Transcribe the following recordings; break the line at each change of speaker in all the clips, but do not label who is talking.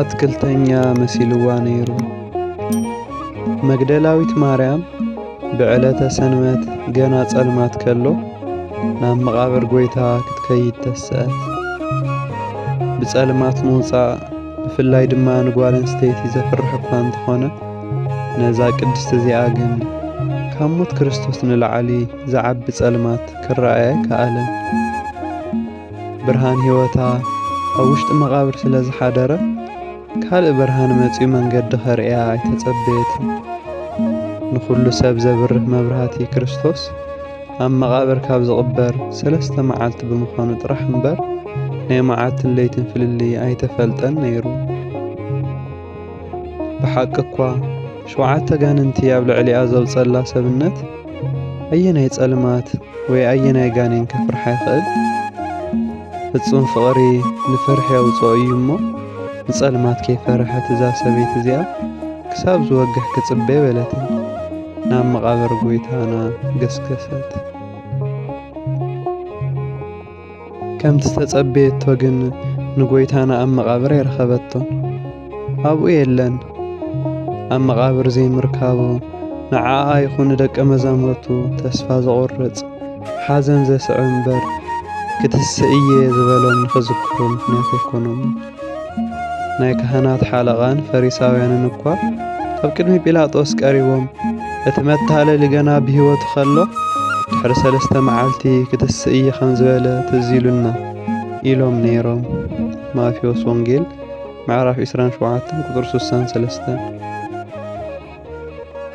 አትክልተኛ መሲልዋ ነይሩ። መግደላዊት ማርያም ብዕለተ ሰንበት ገና ጸልማት ከሎ ናብ መቃብር ጎይታ ክትከይድ ተስአት። ብጸልማት ምውፃእ ብፍላይ ድማ ንጓል ኣንስተይቲ ዘፍርሕ እኳ እንተኾነ ነዛ ቅድስቲ እዚኣ ግን ካብ ሞት ክርስቶስ ንላዕሊ ዝዓቢ ጸልማት ክረኣያ ከኣለን። ብርሃን ሕይወታ ኣብ ውሽጢ መቃብር ስለ ዝሓደረ ካልእ ብርሃን መጺኡ መንገዲ ኸርእያ ኣይተጸበየትን። ንኹሉ ሰብ ዘብርህ መብራህቲ ክርስቶስ ኣብ መቃብር ካብ ዝቕበር 3 መዓልቲ ብምዃኑ ጥራሕ እምበር ናይ መዓልትን ለይትን ፍልሊ ኣይተፈልጠን ነይሩ። ብሓቂ እኳ 7 ጋንንቲ ኣብ ልዕሊኣ ዘውፀላ ሰብነት ኣየናይ ጸልማት ወይ ኣየናይ ጋኔን ከፍርሓ ይኽእል? ፍጹም ፍቕሪ ንፍርሒ የውፅኦ እዩ እሞ ንጸልማት ከይፈርሐት እዛ ሰበይቲ እዚኣ ክሳብ ዝወግሕ ክጽበ በለትን ናብ መቃብር ጎይታና ገስገሰት። ከምቲ ዝተጸበየቶ ግን ንጎይታና ኣብ መቃብር ኣይረኸበቶን። ኣብኡ የለን። ኣብ መቃብር ዘይምርካቡ ንዓኣ ይኹን ደቀ መዛሙርቱ ተስፋ ዘቑርፅ ሓዘን ዘስዕብ እምበር ክትስእየ ዝበሎም ንኽዝክሩ ምኽንያት ኣይኮኖም። ናይ ካህናት ሓለቓን ፈሪሳውያንን እኳ ኣብ ቅድሚ ጲላጦስ ቀሪቦም እቲ መታለሊ ገና ብሂወቱ ኸሎ ድሕሪ 3 መዓልቲ ክትስእየ ከም ዝበለ ትዝ ኢሉና ኢሎም ነይሮም። ማቴዎስ ወንጌል ምዕራፍ 27 ቁጥር 63።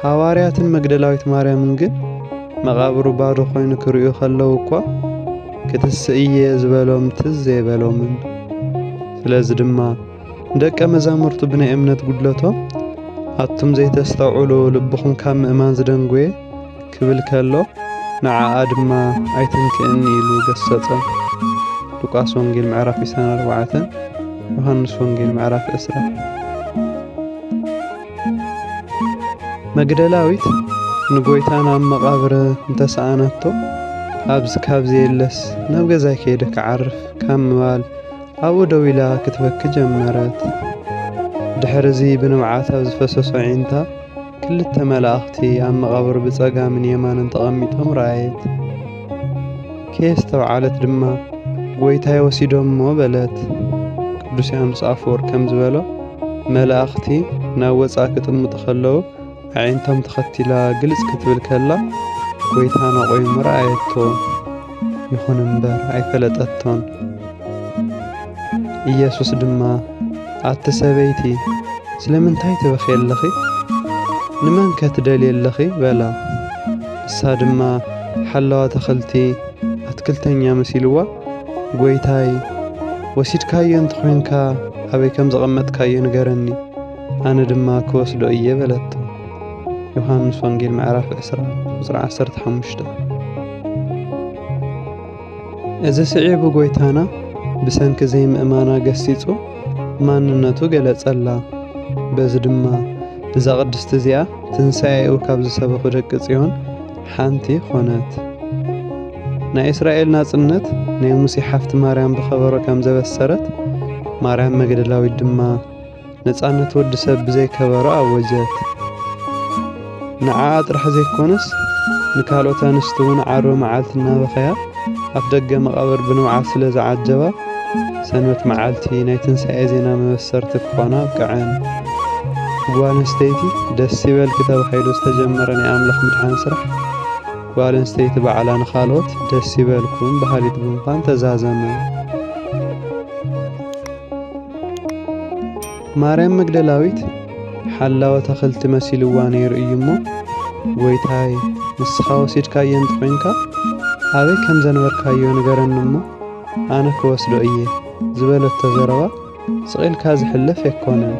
ሐዋርያትን መግደላዊት ማርያምን ግን መቃብሩ ባዶ ኮይኑ ክርእዩ ከለዉ እኳ ክትስእየ ዝበሎም ትዝ ዘይበሎምን። ስለዚ ድማ ደቀ መዛሙርቱ ብናይ እምነት ጉድለቶም ኣቱም ዘይተስተውዕሉ ልብኹም ካብ ምእማን ዝደንጎየ ክብል ከሎ ንዓኣ ድማ ኣይትንክእኒ ኢሉ ገሰጾም። ሉቃስ ወንጌል ምዕራፍ 24 ዮሐንስ ወንጌል ምዕራፍ 20። መግደላዊት ንጎይታና ኣብ መቃብር እንተሰኣነቶ ኣብዚ ካብዚ የለስ ናብ ገዛይ ከይደ ክዓርፍ ካብ ምባል ኣብኡ ደው ኢላ ክትበኪ ጀመረት። ድሕሪዚ ብንምዓት ኣብ ዝፈሰሶ ዒንታ 2 መላእኽቲ ኣብ መቃብር ብጸጋምን የማንን ተቐሚጦም ረኣየት። ኬስ ተባዕለት ድማ ጎይታዬ ወሲዶሞ በለት። ቅዱስ ዮሐንስ አፈወርቅ ከም ዝበሎ መላእኽቲ ናብ ወፃእ ክጥምጡ ከለዉ ኣዒንቶም ተኸቲላ ግልጽ ክትብል ከላ ጎይታና ቆይሙ ረኣየቶ። ይኹን እምበር ኣይፈለጠቶን። ኢየሱስ ድማ ኣቲ ሰበይቲ ስለምንታይ ትበኺ ኣለኺ? ንመን ከትደልዪ ኣለኺ በላ። እሳ ድማ ሓለዋ ተኽልቲ ኣትክልተኛ መሲልዋ ጎይታይ ወሲድካዮ እንተኾይንካ ኣበይ ከም ዘቐመጥካዮ ንገረኒ ኣነ ድማ ክወስዶ እየ በለቶ። ዮሐንስ ወንጌል ምዕራፍ 20 ቁጥሪ 15። እዚ ስዒቡ ጎይታና ብሰንኪ ዘይምእማና ገሲጹ ማንነቱ ገለጸላ። በዚ ድማ እዛ ቅድስቲ እዚኣ ትንሣኤኡ ካብ ዝሰበኹ ደቂ ጽዮን ሓንቲ ኾነት። ናይ እስራኤል ናጽነት ናይ ሙሴ ሓፍቲ ማርያም ብኸበሮ ከም ዘበሰረት ማርያም መግደላዊት ድማ ነጻነት ወዲ ሰብ ብዘይከበሮ ኣወጀት። ንዓኣ ጥራሕ ዘይኮነስ ንካልኦት ኣንስቲ እውን ዓርቢ መዓልቲ እናበኸያ ኣፍ ደገ መቃብር ብንምዓት ስለ ዝዓጀባ ሰንበት መዓልቲ ናይ ትንሣኤ ዜና መበሰርቲ ክኾና ኣብቅዐን። ጓል ኣንስተይቲ ደስ ይበልኪ ተባሂሉ ዝተጀመረ ናይ ኣምላኽ ምድሓን ስራሕ ጓል ኣንስተይቲ ባዕላ ንኻልኦት ደስ ይበልኩም በሃሊት ብምዃን ተዛዘመ። ማርያም መግደላዊት ሓላወ ተኽልቲ መሲልዋ ነይሩ እዩ እሞ ጎይታይ ንስኻ ወሲድካዮ እንተኾይንካ ኣበይ ከም ዘነበርካዮ ንገረኒ እሞ ኣነ ክወስዶ እየ ዝበለቶ ዘረባ ስቒልካ ዝሕለፍ ኣይኮነን።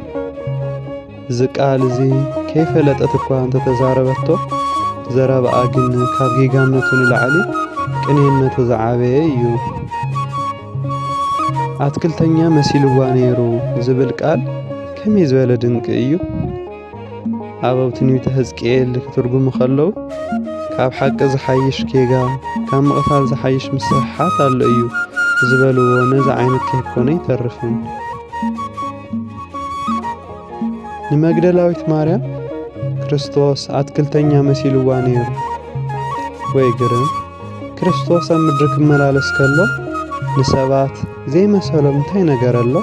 እዚ ቃል እዚ ከይፈለጠት እኳ እንተተዛረበቶ ዘረባኣ ግን ካብ ጌጋነቱ ንላዕሊ ቅንየነቱ ዝዓበየ እዩ። ኣትክልተኛ መሲልዋ ነይሩ ዝብል ቃል ከመይ ዝበለ ድንቂ እዩ። ኣብ ትንቢተ ሕዝቅኤል ክትርጉሙ ከለዉ ካብ ሓቂ ዝሓይሽ ጌጋ ካብ ምቕታል ዝሓይሽ ምስሕሓት ኣሎ እዩ ዝበልዎ ነዚ ዓይነት ከይኮነ ይተርፍን። ንመግደላዊት ማርያም ክርስቶስ አትክልተኛ መሲልዋ ነይሩ። ወይ ግርም! ክርስቶስ ኣብ ምድሪ ክመላለስ ከሎ ንሰባት ዘይመሰሎም እንታይ ነገር ኣሎ?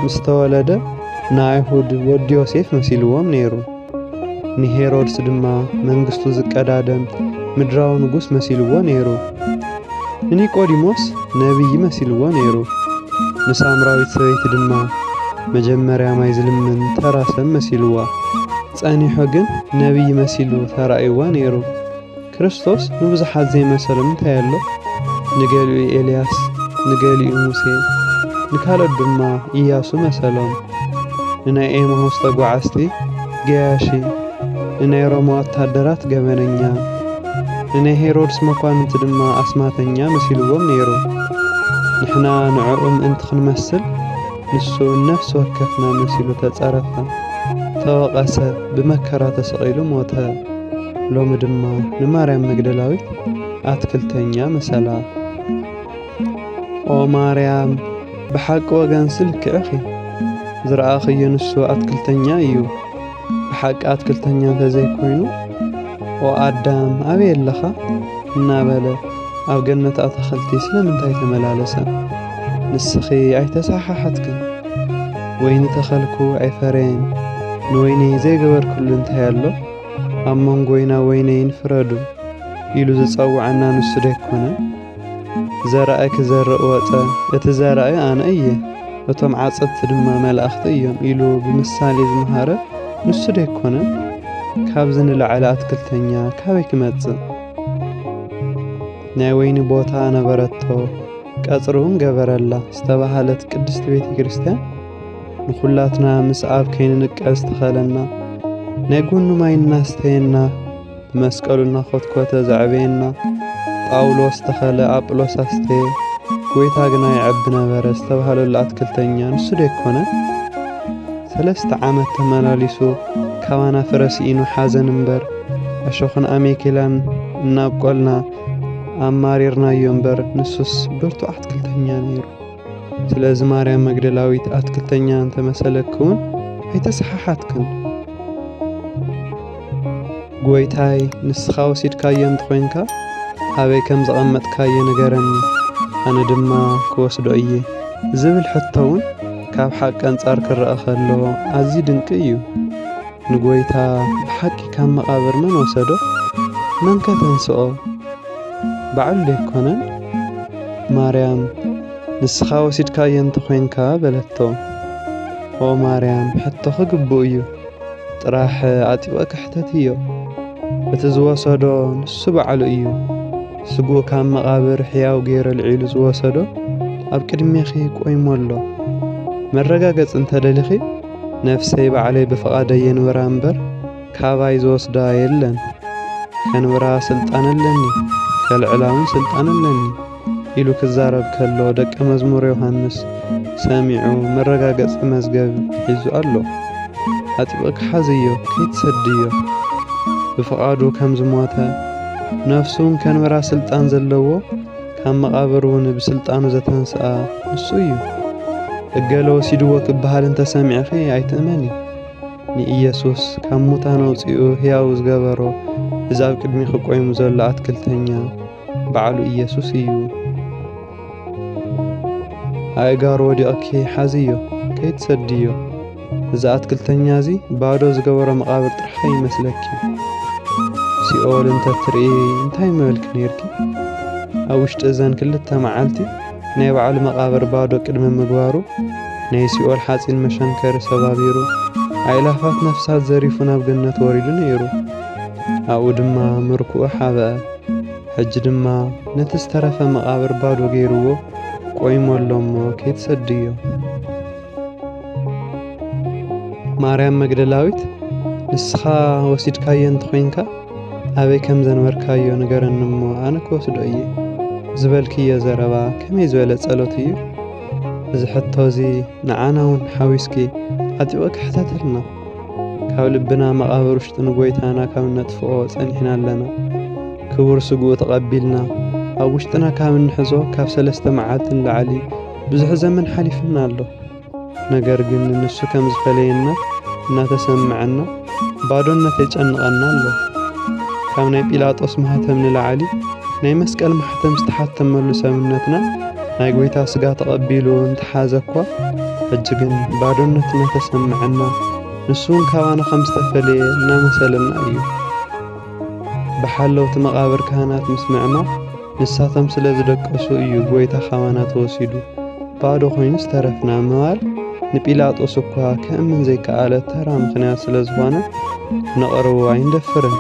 ምስ ተወለደ ንኣይሁድ ወዲ ዮሴፍ መሲልዎም ነይሩ። ንሄሮድስ ድማ መንግስቱ ዝቀዳደም ምድራዊ ንጉስ መሲልዎ ነይሩ። ንኒቆዲሞስ ነቢይ መሲልዎ ነይሩ። ንሳምራዊት ሰበይቲ ድማ መጀመርያ ማይ ዝልምን ተራ ሰብ መሲልዋ። ጸኒሑ ግን ነቢይ መሲሉ ተራእይዋ ነይሩ። ክርስቶስ ንብዙሓት ዘይመሰሎም እንታይ ኣሎ? ንገሊኡ ኤልያስ፣ ንገሊኡ ሙሴ፣ ንካልኦት ድማ ኢያሱ መሰሎም። ንናይ ኤማሁስ ተጓዓዝቲ ገያሺ፣ ንናይ ሮማ ወታደራት ገበነኛ፣ ንናይ ሄሮድስ መኳንንቲ ድማ ኣስማተኛ መሲልዎም ነይሩ። ንሕና ንዕኡ ምእንቲ ክንመስል ንሱ ነፍሲ ወከፍና መሲሉ ተጸረፈ፣ ተወቐሰ፣ ብመከራ ተሰቒሉ ሞተ። ሎሚ ድማ ንማርያም መግደላዊት ኣትክልተኛ መሰላ። ኦ ማርያም ብሓቂ ወገን ስልክዕኺ ዝረኣኽዮ ንሱ ኣትክልተኛ እዩ። ብሓቂ ኣትክልተኛ እንተዘይኮይኑ ኦ ኣዳም ኣበይ ኣለኻ እናበለ ኣብ ገነት ኣትክልቲ ስለምንታይ ተመላለሰ? ንስኺ ኣይተሳሓሓትክን። ወይኒ ተኸልኩ ኣይፈረየን፣ ንወይነይ ዘይገበርክሉ እንታይ ኣሎ? ኣብ መንጎይና ወይነይን ፍረዱ ኢሉ ዝጸውዐና ንሱ ዶ ኣይኮነን? ዘረአይ ክዘርእ ወፀ፣ እቲ ዘረአይ ኣነ እየ፣ እቶም ዓጸድቲ ድማ መላእኽቲ እዮም ኢሉ ብምሳሌ ዝመሃረ ንሱ ዶ ኣይኮነን? ካብዚ ንላዕሊ ኣትክልተኛ ካበይ ክመጽእ? ናይ ወይኒ ቦታ ነበረቶ ቀጽሪ እውን ገበረላ ዝተባሃለት ቅድስቲ ቤተ ክርስቲያን ንኹላትና ምስ ኣብ ከይንንቀል ዝተኸለና ናይ ጎኑ ማይ እናስተየና ብመስቀሉ እናኾትኮተ ዘዕበየና ጳውሎስ ተኸለ ኣጵሎስ ኣስተየ ጎይታ ግና ይዕቢ ነበረ ዝተባሃለሉ ኣትክልተኛ ንሱ ዶ ኣይኮነን? 3 ዓመት ተመላሊሱ ካባና ፍረሲኢኑ ሓዘን እምበር ኣሾኽን ኣሜኬላን እናብቆልና ኣማሪርናዮ እምበር ንሱስ ብርቱ ኣትክልተኛ ነይሩ። ስለዚ ማርያም መግደላዊት ኣትክልተኛ እንተመሰለክውን ኣይተሰሓሓትክን። ጎይታይ ንስኻ ወሲድካዮ እንተኾይንካ ኣበይ ከም ዘቐመጥካዮ ንገረኒ ኣነ ድማ ክወስዶ እየ ዝብል ሕቶውን ካብ ሓቂ አንጻር ክረአ ከሎ ኣዝዩ ድንቂ እዩ። ንጎይታ ብሓቂ ካብ መቓብር መን ወሰዶ? መን ከተንስኦ? ባዕሉ ዶ ኣይኮነን? ማርያም ንስኻ ወሲድካዮ እንተኾይንካ በለቶ። ኦ ማርያም ሕቶ ክግቡእ እዩ፣ ጥራሕ ኣጢበ ክሕተት እዮ። እቲ ዝወሰዶ ንሱ ባዕሉ እዩ። ስጉእ ካብ መቓብር ሕያው ገይረ ልዒሉ ዝወሰዶ ኣብ ቅድሜኺ ቆይሞ ኣሎ። መረጋገጽ እንተደሊኺ ነፍሰይ ባዕለይ ብፍቓደየ ንብራ እምበር ካባይ ዝወስዳ የለን። ከንብራ ስልጣን ኣለኒ፣ ከልዕላውን ስልጣን ኣለኒ ኢሉ ክዛረብ ከሎ ደቀ መዝሙር ዮሃንስ ሰሚዑ መረጋገጽ መዝገብ ሒዙ ኣሎ። ኣጢበ ክሓዝዮ ከይትሰድዮ ብፍቓዱ ከም ዝሞተ ነፍሱን ከንብራ ስልጣን ዘለዎ ካብ መቓብር እውን ብስልጣኑ ዘተንስኣ ንሱ እዩ። እገለ ወሲድዎ ክበሃል እንተሰሚዕኺ ኣይትእመኒ። ንኢየሱስ ካብ ሙታን ኣውፂኡ ሕያው ዝገበሮ እዚ ኣብ ቅድሚኺ ቆይሙ ዘሎ ኣትክልተኛ ባዕሉ ኢየሱስ እዩ። ኣእጋሩ ወዲቕኪ ሓዝዮ ከይትሰድዮ። እዚ ኣትክልተኛ እዚ ባዶ ዝገበሮ መቓብር ጥራሕ ይመስለኪ። ሲኦል እንተትርኢ እንታይ መበልክ ነይርኪ? ኣብ ውሽጢ እዘን ክልተ መዓልቲ ናይ ባዕሉ መቓብር ባዶ ቅድሚ ምግባሩ ናይ ሲኦል ሓፂን መሸንከሪ ሰባቢሩ ኣእላፋት ነፍሳት ዘሪፉ ናብ ገነት ወሪዱ ነይሩ። ኣብኡ ድማ ምርኩኡ ሓበአ። ሕጂ ድማ ነቲ ዝተረፈ መቓብር ባዶ ገይርዎ ቆይሞ ኣሎ እሞ ከይትሰድዮ። ማርያም መግደላዊት ንስኻ ወሲድካዮ እንተኾይንካ ኣበይ ከም ዘንበርካዮ ንገረኒ እሞ ኣነ ክወስዶ እየ ዝበልክዮ ዘረባ ከመይ ዝበለ ጸሎት እዩ? እዚ ሕቶ እዚ ንዓና እውን ሓዊስኪ ኣጢበ ክሕተተልና። ካብ ልብና መቓብር ውሽጢ ንጎይታና ካብ ነጥፍኦ ጸኒሕና ኣለና። ክቡር ስጉኡ ተቐቢልና ኣብ ውሽጥና ካብ እንሕዞ ካብ 3 መዓልትን ላዕሊ ብዙሕ ዘመን ሓሊፍና ኣሎ። ነገር ግን ንሱ ከም ዝፈለየና እናተሰምዐና ባዶነት የጨንቐና ኣሎ ካብ ናይ ጲላጦስ ማህተም ንላዕሊ ናይ መስቀል ማሕተም ዝተሓተመሉ ሰብነትና ናይ ጎይታ ስጋ ተቐቢሉ እንተሓዘ እኳ ሕጂ ግን ባዶነት እናተሰምዐና ንሱን ካባና ከም ዝተፈለየ እናመሰለና እዩ ብሓለውቲ መቓብር ካህናት ምስ ምዕማቕ ንሳቶም ስለ ዝደቀሱ እዩ ጎይታ ካባና ተወሲዱ ባዶ ኮይኑ ዝተረፍና ምባል ንጲላጦስ እኳ ክእምን ዘይከኣለ ተራ ምኽንያት ስለ ዝኾነ ነቕርቡ ኣይንደፍርን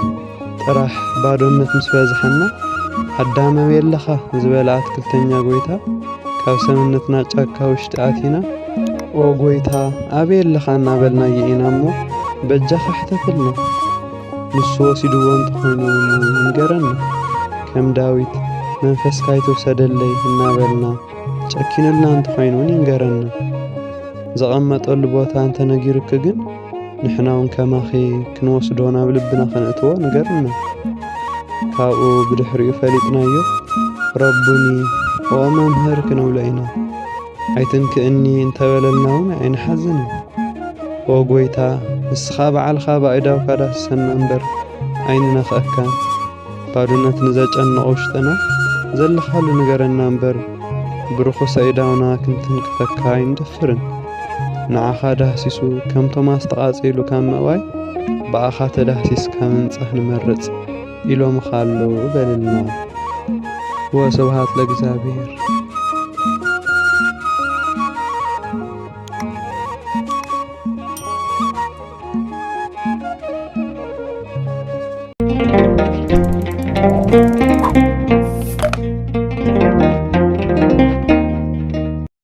ጥራሕ ባዶነት ምስ በዝሐና ኣዳመ የለኻ ዝበለ ኣትክልተኛ ጎይታ ካብ ሰምነትና ጫካ ውሽጢ ኣቲና ኦ ጎይታ ኣበይ ኣለኻ እናበልና ኢና እሞ በጃኻ ሕተትልና ንሱ ወሲድዎ እንተኾይኑ ንገረና ከም ዳዊት መንፈስካ ይትውሰደለይ እናበልና ጨኪንልና እንተኾይኑ ይንገረና ዘቐመጠሉ ቦታ እንተነጊሩክ ግን ንሕና እውን ከማኺ ክንወስዶ ናብ ልብና ከነእትዎ ንገርና ካብኡ ብድሕሪኡ ፈሊጥናዮ ረቡኒ ኦ መምህር ክንብሎ ኢና ኣይትንክእኒ እንተበለልና እውን ኣይንሓዝንን ኦ ጎይታ ንስኻ በዓልኻ ብኣእዳውካ ዳስሰና እምበር ኣይንነኽአካን ባዶነት ንዘጨንቕ ውሽጥና ዘለኻሉ ንገረና እምበር ብርኹስ ኣእዳውና ክንትንክፈካ ኣይንደፍርን ንዓኻ ዳህሲሱ ከም ቶማስ ተቓጺሉ ካብ ምእዋይ ብኣኻ ተዳህሲስካ ምንጻሕ ንመርጽ ኢሎምኻ ኣሎ በልልና ወስብሃት ለእግዚአብሔር